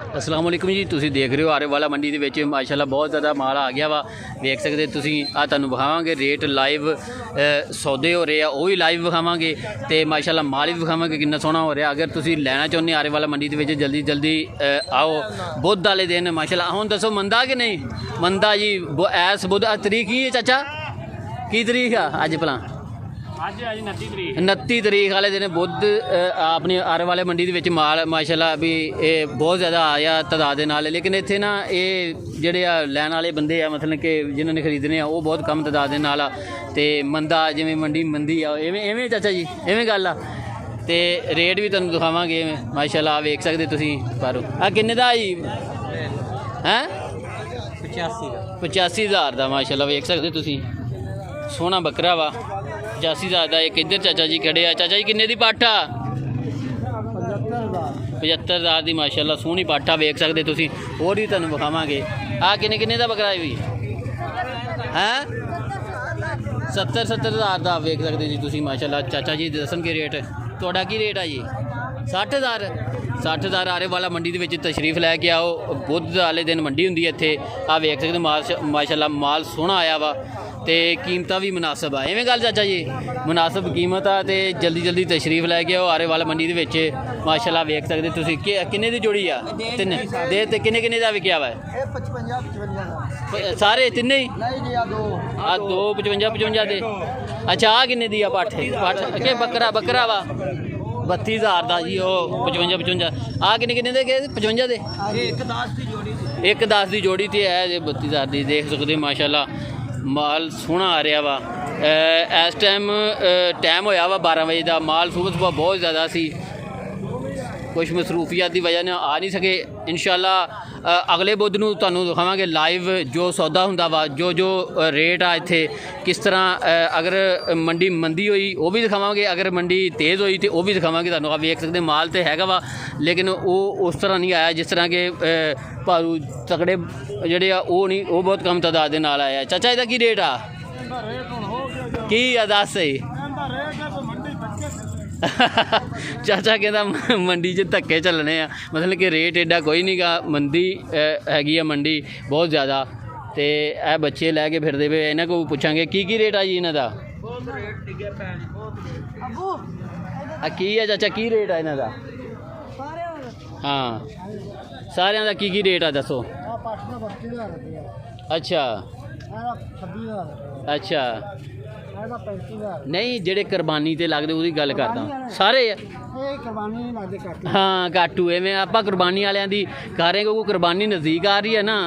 अस्सलाम वालेकुम जी, तुसीं देख रहे हो आरे वाला मंडी दे विच माशाअल्लाह बहुत ज़्यादा माल आ गया वा। देख सकते तुसीं आ तुहानूं विखावांगे रेट लाइव सौदे हो रहे आ वो भी लाइव विखावांगे ते माशाअल्लाह माल भी विखावांगे कितना सोहना हो रहा। अगर तुसीं लैना चाहुंदे आरे वाला मंडी दे विच जल्दी जल्दी आओ। बुध वाले दिन माशाअल्लाह हुण दसो मंदा कि नहीं मंदा जी। ऐस बुध तरीक की है चाचा, की तरीक आ अज भला? 29 तरीक वाले दिन बुध अपनी आरे वाले मंडी के माल माशाअल्लाह भी बहुत ज़्यादा आया तादाद के नाल। लेकिन इत्थे ना ये जेडे लैन वाले बंदे आ मतलब कि जिन्होंने खरीदने आ वो बहुत कम तादाद के नाल आ ते मंदा जिवें मंडी मंदी आ इवें इवें चाचा जी इवें गल आ। ते रेट भी तुहानूं दिखावांगे माशाअल्लाह वेख सकदे तुसीं। पर आ किन्ने दा जी हैं? 85,000 का माशाअल्लाह वेख सकदे तुसीं। सोहना बकरा वा 85,000 का। एक इधर चाचा जी खड़े आ। चाचा जी किन्ने दी पाठ आ? 75,000 की माशाअल्लाह सोहनी पाठ आ वेख सकदे तुसीं। होर भी तुहानूं विखावांगे। आ किन्ने किन्ने दा बकरा है हैं? 70,000 का वेख सकदे जी तुसीं माशाअल्लाह। चाचा जी दसन के रेट तुहाडा की रेट आ जी? 60,000 आरे वाला मंडी के तशरीफ लैके आओ। बुध वाले दिन मंडी हुंदी है इत्थे। आ वेख सकदे माल माशाअल्लाह माल सोहना आया वा ते कीमत भी मुनासिब आ। इवें गल चाचा जी मुनासिब कीमत आ ते जल्दी जल्दी तशरीफ लैके आओ आरे वाला मंडी के माशाअल्लाह वेख सकदे तुसीं। किन्ने दी जोड़ी आ? तिन्न दे ते किन्ने किन्ने दा विकिया वा? 55 सारे तिन्ने ही? आ दो 55 दे। अच्छा आ किन्ने दी आ पाठ? के बकरा वा 32,000 का जी। वो 55 आ किन्ने किन्ने दे? 55 दे। एक 10 की जोड़ी तो है 32,000 की। देख सकते माशाअल्लाह माल सोहना आ रहा वा। इस टाइम होया वा 12 बजे का। माल सुबह सुबह बहुत ज़्यादा सी, कुछ मसरूफियत की वजह ने आ नहीं सके। इंशाअल्लाह अगले बुध नूं तुहानूं दिखावांगे लाइव जो सौदा हुंदा वा, जो रेट आ इत्थे किस तरह। अगर मंडी मंदी होई वो भी दिखावांगे, अगर मंडी तेज़ होई तो वो भी दिखावांगे तुहानूं। आप वेख सकते माल तो हैगा वा लेकिन वो उस तरह नहीं आया जिस तरह के भारू तकड़े जेडे आ वो नहीं, वो बहुत कम तादाद दे नाल आया। चाचा इहदा की रेट आ? की आ दस है? चाचा कहता मंडी च धक्के चलने आ, मतलब कि रेट एडा कोई नहीं गा। मंदी हैगी आ मंडी बहुत ज़्यादा। तो यह बच्चे लैके फिरदे पे इन्हों को पुछांगे की रेट आ जी इन्हों का? की है चाचा की रेट आ इन्हों का? हाँ सारिਆਂ ਦਾ की रेट आ दसो? अच्छा अच्छा नहीं जेडे कुरबानी ते लगदे ओदी गल करदा सारे हाँ घाटू एवें आपां कुरबानी वालियां दी कर रहे क्योंकि कुरबानी नज़दीक आ रही है ना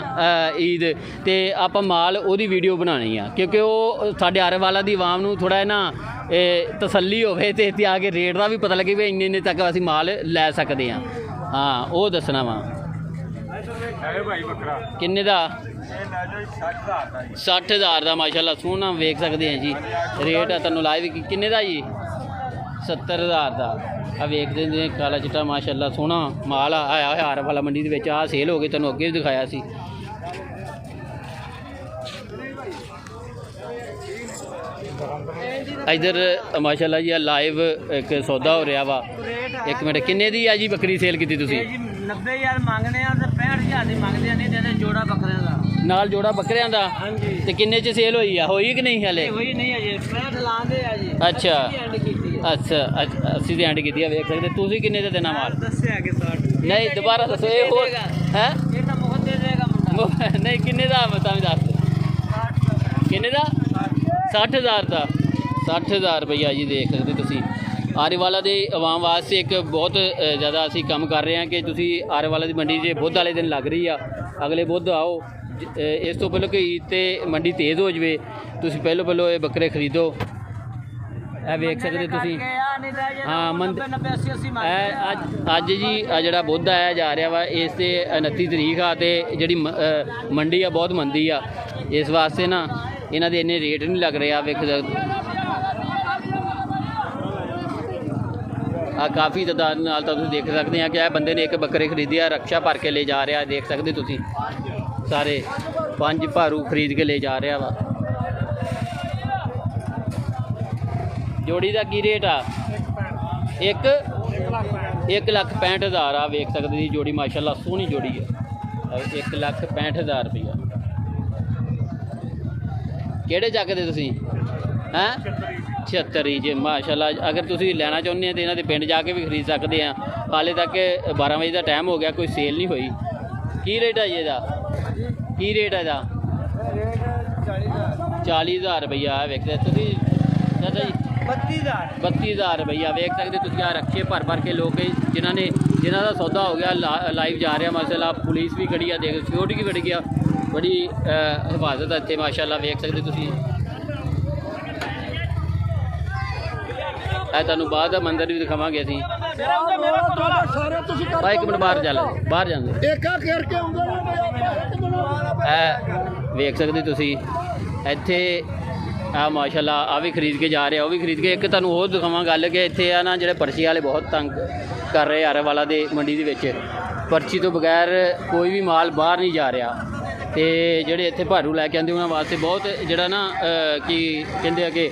ईद ते आपां माल ओदी वीडियो बनानी आ क्योंकि वो साडे आरे वाला दी आवाम नूं थोड़ा ना तसल्ली होवे ते इत्थे आके रेट दा भी पता लगे भी इन्ने तक असीं माल लै सकदे हां। हाँ वो दसना वा किन्ने दा? 60,000 का माशाअल्लाह सोहना वेख सकते हैं जी। रेट है तुहानूं लाइव किन्ने दा जी? 70,000 का। आ वेखदे ने काला चिट्टा माशाअल्लाह सोहना माल आया होया आरे वाला मंडी दे विच। आ सेल हो गए तुहानूं अगे भी दिखाया सी। इधर माशाअल्लाह जी लाइव एक सौदा हो रहा वा। एक मिनट किन्ने दी है जी बकरी सेल की तुसीं? 90,000 मंगने आ ते 65,000 दी मंगदे नहीं देने जोड़ा बकरियां दा नाल जोड़ा बकरियां दा। ते किन्ने च सेल होई आ? होई कि नहीं हाले? होई नहीं अजे 65 लांदे आ जी। अच्छा एंड कीती है। अच्छा 80 दी एंड कीती है वेख सकते तुसीं किन्ने दा देना माल? दस्सिया के 60 नहीं दोबारा दसो ये हो हैं? ये तो मुख दे देगा मुंडा नहीं किन्ने दा तां भी दस किन्ने दा? 60,000 का। 60,000 रुपया जी देख सकते तुसीं। आरे वाला दे आवाम वास्ते एक बहुत ज़्यादा असी काम कर रहे हैं कि तुसीं आरे वाला दी मंडी जे बुध वाले दिन लग रही आ। अगले बुध आओ इस तो पहले कि ईद ते मंडी तेज़ हो जाए तुसीं पहलो ये बकरे खरीदो। ਇਹ ਵੇਖ ਸਕਦੇ ਤੁਸੀਂ ਹਾਂ ਅੱਜ ਜੀ ਜਿਹੜਾ ਬੁੱਧ ਆਇਆ ਜਾ ਰਿਹਾ ਵਾ ਇਸ ਤੇ 29 ਤਰੀਕ ਆ ਤੇ ਜਿਹੜੀ ਮੰਡੀ ਆ ਬਹੁਤ ਮੰਦੀ ਆ ਇਸ ਵਾਸਤੇ ਨਾ ਇਹਨਾਂ ਦੇ ਇੰਨੇ ਰੇਟ ਨਹੀਂ ਲੱਗ ਰਹੇ ਆ ਵੇਖ ਆ ਕਾਫੀ ਤਾਦਾਦ ਨਾਲ ਤਾਂ ਤੁਸੀਂ ਦੇਖ ਸਕਦੇ ਆ ਕਿ ਇਹ ਬੰਦੇ ਨੇ ਇੱਕ ਬੱਕਰੇ ਖਰੀਦਿਆ ਰਕਸ਼ਾ ਭਰ ਕੇ ਲੈ ਜਾ ਰਿਹਾ ਦੇਖ ਸਕਦੇ ਤੁਸੀਂ ਸਾਰੇ 5 ਭਾਰੂ ਖਰੀਦ ਕੇ ਲੈ ਜਾ ਰਿਹਾ ਵਾ। जोड़ी का की रेट आ? एक 1,65,000 ਆ, ਵੇਖ ਸਕਦੇ ਜੀ ਜੋੜੀ ਮਾਸ਼ਾਅੱਲਾ ਸੋਹਣੀ ਜੋੜੀ ਹੈ। 1,65,000 ਰੁਪਈਆ। ਕਿਹੜੇ ਚੱਕ ਦੇ ਤੁਸੀਂ ਹੈਂ 76 ਜੀ ਮਾਸ਼ਾਅੱਲਾ। ਅਗਰ ਤੁਸੀਂ ਲੈਣਾ ਚਾਹੁੰਦੇ ਆ ਤਾਂ ਇਹਨਾਂ ਦੇ ਪਿੰਡ ਜਾ ਕੇ ਵੀ ਖਰੀਦ ਸਕਦੇ ਆ। ਹਾਲੇ ਤੱਕ 12 ਵਜੇ ਦਾ ਟਾਈਮ ਹੋ ਗਿਆ, ਕੋਈ ਸੇਲ ਨਹੀਂ ਹੋਈ। ਕੀ ਰੇਟ ਹੈ ਜੀ ਇਹਦਾ? ਕੀ ਰੇਟ ਹੈ ਇਹਦਾ? 40,000 ਰੁਪਈਆ। ਵੇਖਦੇ ਤੁਸੀਂ ਚਾਚਾ ਜੀ 32,000 ਰੁਪਈਆ। ਵੇਖ ਸਕਦੇ ਤੁਸੀਂ ਆ ਰੱਖੇ ਭਰ ਕੇ ਲੋਕ ਜਿਨ੍ਹਾਂ ਦਾ ਸੌਦਾ ਹੋ ਗਿਆ ਲਾਈਵ ਜਾ ਰਿਹਾ ਮਾਸ਼ਾਅੱਲਾ। ਪੁਲਿਸ ਵੀ ਖੜੀ ਆ, ਦੇਖ ਸਿਕਿਉਰਿਟੀ ਵੀ ਖੜੀ ਗਿਆ, ਬੜੀ ਹਿਫਾਜ਼ਤ ਹੈ ਇੱਥੇ ਮਾਸ਼ਾਅੱਲਾ। ਵੇਖ ਸਕਦੇ ਤੁਸੀਂ ਇਹ ਤੁਹਾਨੂੰ ਬਾਅਦ ਦਾ ਮੰਦਰ ਵੀ ਦਿਖਾਵਾਂਗੇ ਅਸੀਂ। ਭਾਈ ਇੱਕ ਮਿੰਟ ਬਾਹਰ ਜਾਂਦੇ ਇਹ ਵੇਖ ਸਕਦੇ ਤੁਸੀਂ ਇੱਥੇ ਆ ਮਾਸ਼ਾਅੱਲਾ। ਆ ਵੀ ਖਰੀਦ ਕੇ ਜਾ ਰਿਹਾ, ਉਹ ਵੀ ਖਰੀਦ ਕੇ। ਇੱਕ ਤੁਹਾਨੂੰ ਹੋਰ ਦਿਖਾਵਾਂ ਗੱਲ ਕਿ ਇੱਥੇ ਆ ਨਾ ਜਿਹੜੇ ਪਰਚੀ ਵਾਲੇ ਬਹੁਤ ਤੰਗ ਕਰ ਰਹੇ ਆਰੇਵਾਲਾ ਦੇ ਮੰਡੀ ਦੇ ਵਿੱਚ। ਪਰਚੀ ਤੋਂ ਬਗੈਰ ਕੋਈ ਵੀ ਮਾਲ ਬਾਹਰ ਨਹੀਂ ਜਾ ਰਿਹਾ, ਅਤੇ ਜਿਹੜੇ ਇੱਥੇ ਭਾਰੂ ਲੈ ਕੇ ਆਉਂਦੇ ਉਹਨਾਂ ਵਾਸਤੇ ਬਹੁਤ ਜਿਹੜਾ ਨਾ ਕੀ ਕਹਿੰਦੇ ਆ ਕਿ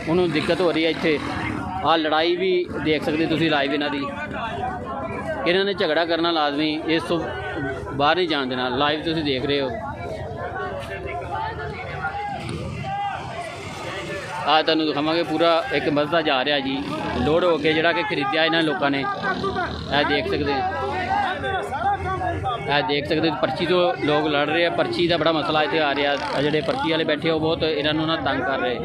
ਉਹਨੂੰ ਦਿੱਕਤ ਹੋ ਰਹੀ ਹੈ ਇੱਥੇ। ਆਹ ਲੜਾਈ ਵੀ ਦੇਖ ਸਕਦੇ ਤੁਸੀਂ ਲਾਈਵ ਇਹਨਾਂ ਦੀ। ਇਹਨਾਂ ਨੇ ਝਗੜਾ ਕਰਨਾ ਲਾਜ਼ਮੀ, ਇਸ ਤੋਂ ਬਾਹਰ ਨਹੀਂ ਜਾਣ ਦੇਣਾ। ਲਾਈਵ ਤੁਸੀਂ ਦੇਖ ਰਹੇ ਹੋ। ਆ ਤੁਹਾਨੂੰ ਦਿਖਾਵਾਂਗੇ ਪੂਰਾ ਇੱਕ ਮਸਦਾ ਜਾ ਰਿਹਾ ਜੀ, ਲੋਡ ਹੋ ਕੇ ਜਿਹੜਾ ਕਿ ਖਰੀਦਿਆ ਇਹਨਾਂ ਲੋਕਾਂ ਨੇ। ਇਹ ਦੇਖ ਸਕਦੇ ਪਰਚੀ ਤੋਂ ਲੋਕ ਲੜ ਰਹੇ ਆ। ਪਰਚੀ ਦਾ ਬੜਾ ਮਸਲਾ ਇੱਥੇ ਆ ਰਿਹਾ। ਜਿਹੜੇ ਪਰਚੀ ਵਾਲੇ ਬੈਠੇ ਉਹ ਬਹੁਤ ਇਹਨਾਂ ਨੂੰ ਨਾ ਤੰਗ ਕਰ ਰਹੇ।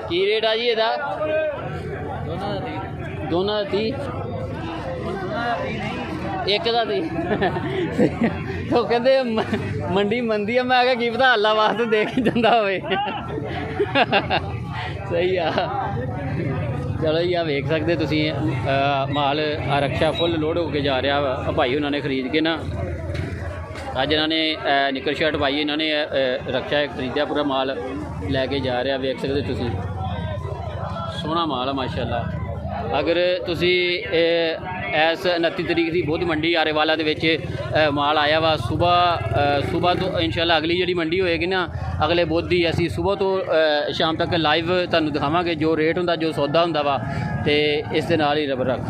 ਕੀ ਰੇਟ ਆ ਜੀ ਇਹਦਾ? ਦੋਨਾਂ ਦਾ 30। ਇੱਕ ਦਾ 30। ਉਹ ਕਹਿੰਦੇ ਮੰਡੀ ਮੰਦੀ ਆ। ਮੈਂ ਕਿਹਾ ਕੀ ਪਤਾ ਅੱਲਾ ਵਾਸਤੇ ਦੇ ਕੇ ਜਾਂਦਾ ਹੋਵੇ। ਸਹੀ ਆ। ਚਲੋ ਜੀ ਆ ਵੇਖ ਸਕਦੇ ਤੁਸੀਂ ਮਾਲ ਆ ਰਕਸ਼ਾ ਫੁੱਲ ਲੋਡ ਹੋ ਕੇ ਜਾ ਰਿਹਾ ਵਾ। ਭਾਈ ਉਹਨਾਂ ਨੇ ਖਰੀਦ ਕੇ ਨਾ ਅੱਜ ਇਹਨਾਂ ਨੇ ਨਿੱਕਰ ਸ਼ਰਟ ਪਾਈ, ਇਹਨਾਂ ਨੇ ਰਕਸ਼ਾ ਖਰੀਦਿਆ, ਪੂਰਾ ਮਾਲ ਲੈ ਕੇ ਜਾ ਰਿਹਾ। ਵੇਖ ਸਕਦੇ ਤੁਸੀਂ ਸੋਹਣਾ ਮਾਲ ਆ ਮਾਸ਼ਾਅੱਲਾ। ਅਗਰ ਤੁਸੀਂ ਇਸ 29 ਤਰੀਕ ਦੀ ਬੁੱਧ ਮੰਡੀ ਆਰੇਵਾਲਾ ਦੇ ਵਿੱਚ ਮਾਲ ਆਇਆ ਵਾ ਸੁਬਾਹ ਤੋਂ ਇਨਸ਼ਾਅੱਲਾ ਅਗਲੀ ਜਿਹੜੀ ਮੰਡੀ ਹੋਏਗੀ ਨਾ ਅਗਲੇ ਬੁੱਧ ਦੀ, ਅਸੀਂ ਸੁਬਾਹ ਤੋਂ ਸ਼ਾਮ ਤੱਕ ਲਾਈਵ ਤੁਹਾਨੂੰ ਦਿਖਾਵਾਂਗੇ ਜੋ ਰੇਟ ਹੁੰਦਾ, ਜੋ ਸੌਦਾ ਹੁੰਦਾ ਵਾ। ਅਤੇ ਇਸ ਦੇ ਨਾਲ ਹੀ ਰੱਬ ਰੱਖ।